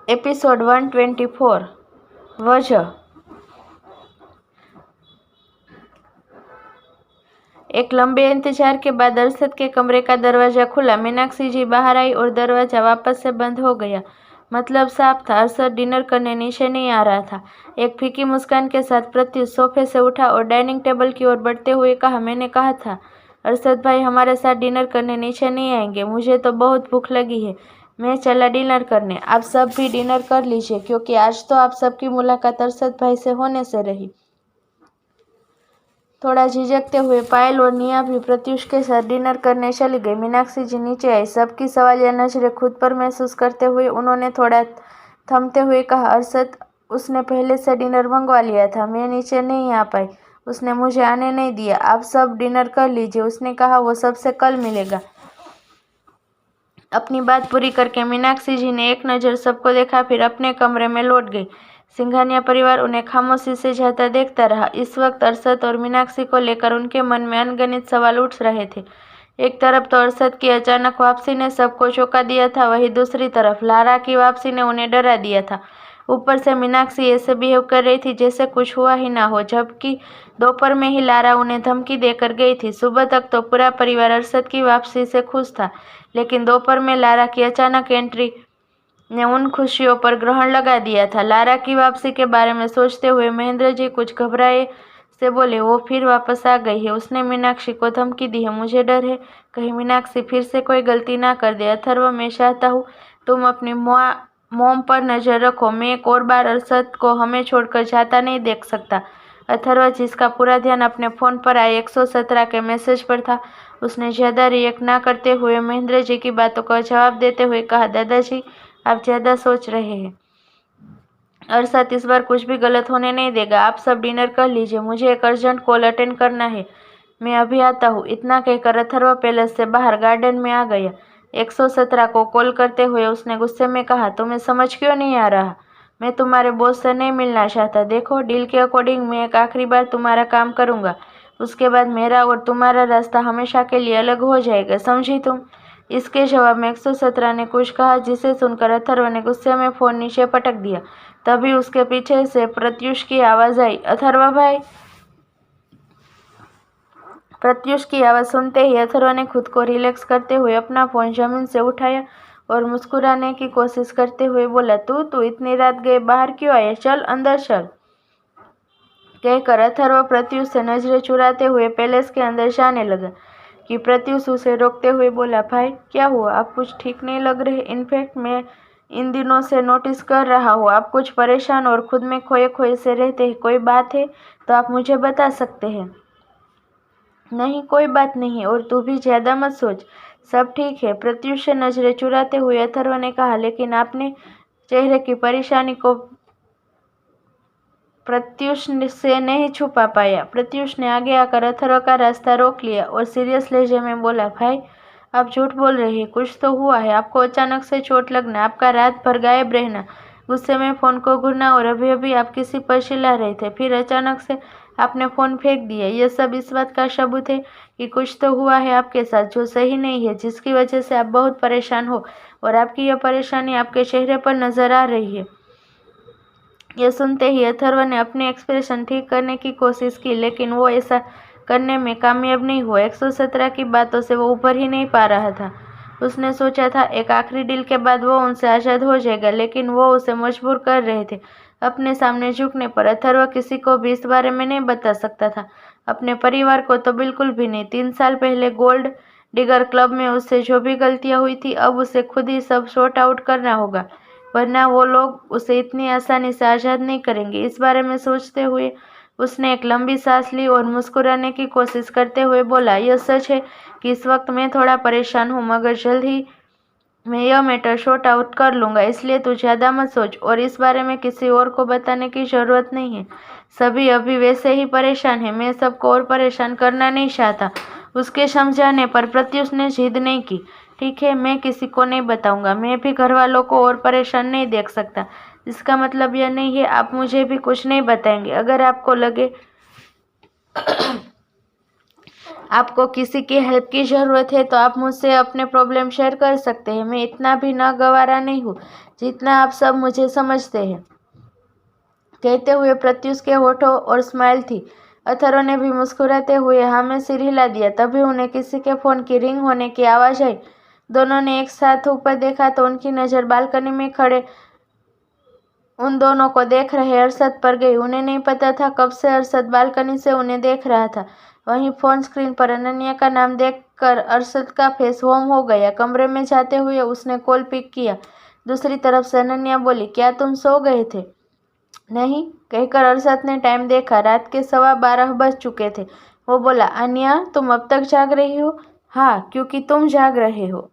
Episode 124 वजह। एक लंबे इंतजार के बाद अरशद के कमरे का दरवाजा खुला। मीनाक्षी जी बाहर आई और दरवाजा वापस से बंद हो गया। मतलब साफ था, अरशद डिनर करने नीचे नहीं आ रहा था। एक फीकी मुस्कान के साथ प्रत्युष सोफे से उठा और डाइनिंग टेबल की ओर बढ़ते हुए कहा, मैंने कहा था अरशद भाई हमारे साथ डिनर करने नीचे नहीं आएंगे। मुझे तो बहुत भूख लगी है, मैं चला डिनर करने। आप सब भी डिनर कर लीजिए, क्योंकि आज तो आप सबकी मुलाकात अरशद भाई से होने से रही। थोड़ा झिझकते हुए पायल और निया भी प्रत्युष के साथ डिनर करने चली गई। मीनाक्षी जी नीचे आई। सबकी सवालिया नजरें खुद पर महसूस करते हुए उन्होंने थोड़ा थमते हुए कहा, अरशद उसने पहले से डिनर मंगवा लिया था, मैं नीचे नहीं आ पाई, उसने मुझे आने नहीं दिया। आप सब डिनर कर लीजिए, उसने कहा वो सबसे कल मिलेगा। अपनी बात पूरी करके मीनाक्षी जी ने एक नज़र सबको देखा, फिर अपने कमरे में लौट गई। सिंघानिया परिवार उन्हें खामोशी से जाता देखता रहा। इस वक्त अरशद और मीनाक्षी को लेकर उनके मन में अनगिनत सवाल उठ रहे थे। एक तरफ तो अरशद की अचानक वापसी ने सबको चौंका दिया था, वहीं दूसरी तरफ लारा की वापसी ने उन्हें डरा दिया था। ऊपर से मीनाक्षी ऐसे बिहेव कर रही थी जैसे कुछ हुआ ही ना हो, जबकि दोपहर में ही लारा उन्हें धमकी देकर गई थी। सुबह तक तो पूरा परिवार अरशद की वापसी से खुश था, लेकिन दोपहर में लारा की अचानक एंट्री ने उन खुशियों पर ग्रहण लगा दिया था। लारा की वापसी के बारे में सोचते हुए महेंद्र जी कुछ घबराए से बोले, वो फिर वापस आ गई है, उसने मीनाक्षी को धमकी दी है, मुझे डर है कहीं मीनाक्षी फिर से कोई गलती ना कर दे। अथर्व मैं चाहता हूँ तुम अपनी मोम पर नजर रखो, मैं एक और बार अरशद को हमें छोड़कर जाता नहीं देख सकता। अथर्व जिसका पूरा ध्यान अपने फोन पर आए 117 के मैसेज पर था, उसने ज्यादा रिएक्ट ना करते हुए महेंद्र जी की बातों का जवाब देते हुए कहा, दादाजी आप ज्यादा सोच रहे हैं, अरशद इस बार कुछ भी गलत होने नहीं देगा। आप सब डिनर कर लीजिए, मुझे एक अर्जेंट कॉल अटेंड करना है, मैं अभी आता हूँ। इतना कहकर अथर्व पैलेस से बाहर गार्डन में आ गया। 117 को कॉल करते हुए उसने गुस्से में कहा, तुम्हें समझ क्यों नहीं आ रहा, मैं तुम्हारे बॉस से नहीं मिलना चाहता। देखो डील के अकॉर्डिंग मैं एक आखिरी बार तुम्हारा काम करूंगा, उसके बाद मेरा और तुम्हारा रास्ता हमेशा के लिए अलग हो जाएगा, समझी तुम। इसके जवाब में 117 ने कुछ कहा, जिसे सुनकर अथर्व ने गुस्से में फोन नीचे पटक दिया। तभी उसके पीछे से प्रत्युष की आवाज आई, अथर्व भाई। प्रत्युष की आवाज सुनते ही अथर्व ने खुद को रिलैक्स करते हुए अपना फोन जमीन से उठाया और मुस्कुराने की कोशिश करते हुए बोला, तू इतनी रात गए बाहर क्यों आया, चल अंदर चल। कहकर अथर्व प्रत्युष से नजरें चुराते हुए पैलेस के अंदर जाने लगा कि प्रत्युष उसे रोकते हुए बोला, भाई क्या हुआ, आप कुछ ठीक नहीं लग रहे। इनफैक्ट मैं इन दिनों से नोटिस कर रहा हूँ आप कुछ परेशान और खुद में खोए खोए से रहते हैं, कोई बात है तो आप मुझे बता सकते हैं। नहीं कोई बात नहीं, और तू भी ज्यादा मत सोच, सब ठीक है। प्रत्युष से नजरें चुराते हुए अथर्व ने कहा, लेकिन आपने चेहरे की परेशानी को प्रत्युष से नहीं छुपा पाया। प्रत्युष ने आगे आकर अथर्व का रास्ता रोक लिया और सीरियस लहजे में बोला, भाई आप झूठ बोल रहे हैं, कुछ तो हुआ है, आपको अचानक से चोट लगना, आपका रात भर गायब रहना, गुस्से में फोन को घूरना और अभी अभी आप किसी पर चिल्ला रहे थे, फिर अचानक से आपने फोन फेंक दिया। यह सब इस बात का सबूत है कि कुछ तो हुआ है आपके साथ जो सही नहीं है, जिसकी वजह से आप बहुत परेशान हो और आपकी यह परेशानी आपके चेहरे पर नजर आ रही है। यह सुनते ही अथर्व ने अपने एक्सप्रेशन ठीक करने की कोशिश की, लेकिन वो ऐसा करने में कामयाब नहीं हुआ। 117 की बातों से वो उभर ही नहीं पा रहा था। उसने सोचा था एक आखिरी डील के बाद वो उनसे आज़ाद हो जाएगा, लेकिन वो उसे मजबूर कर रहे थे अपने सामने झुकने पर। अथर्व किसी को भी इस बारे में नहीं बता सकता था, अपने परिवार को तो बिल्कुल भी नहीं। 3 साल पहले गोल्ड डिगर क्लब में उससे जो भी गलतियां हुई थी, अब उसे खुद ही सब सॉर्ट आउट करना होगा, वरना वो लोग उसे इतनी आसानी से आज़ाद नहीं करेंगे। इस बारे में सोचते हुए उसने एक लंबी सांस ली और मुस्कुराने की कोशिश करते हुए बोला, यह सच है कि इस वक्त मैं थोड़ा परेशान हूँ, मगर जल्द ही मैं यह मैटर सॉर्ट आउट कर लूँगा, इसलिए तू ज़्यादा मत सोच और इस बारे में किसी और को बताने की ज़रूरत नहीं है। सभी अभी वैसे ही परेशान हैं, मैं सबको और परेशान करना नहीं चाहता। उसके समझाने पर प्रत्युष ने जिद नहीं की। ठीक है, मैं किसी को नहीं बताऊंगा, मैं भी घर वालों को और परेशान नहीं देख सकता। इसका मतलब यह नहीं है आप मुझे भी कुछ नहीं बताएंगे। अगर आपको लगे आपको किसी की हेल्प की ज़रूरत है तो आप मुझसे अपने प्रॉब्लम शेयर कर सकते हैं। मैं इतना भी न गंवारा नहीं हूँ जितना आप सब मुझे समझते हैं। कहते हुए प्रत्युष के होठों और स्माइल थी। अथर्व ने भी मुस्कुराते हुए हाँ में सिर हिला दिया। तभी उन्हें किसी के फ़ोन की रिंग होने की आवाज़ आई। दोनों ने एक साथ ऊपर देखा तो उनकी नज़र बालकनी में खड़े उन दोनों को देख रहे अरशद पर गई। उन्हें नहीं पता था कब से अरशद बालकनी से उन्हें देख रहा था। वहीं फोन स्क्रीन पर अनन्या का नाम देखकर अरशद का फेस वार्म हो गया। कमरे में जाते हुए उसने कॉल पिक किया। दूसरी तरफ से अनन्या बोली, क्या तुम सो गए थे? नहीं, कहकर अरशद ने टाइम देखा। रात के 12:15 बज चुके थे। वो बोला, अन्या तुम अब तक जाग रही हो? हाँ, क्योंकि तुम जाग रहे हो।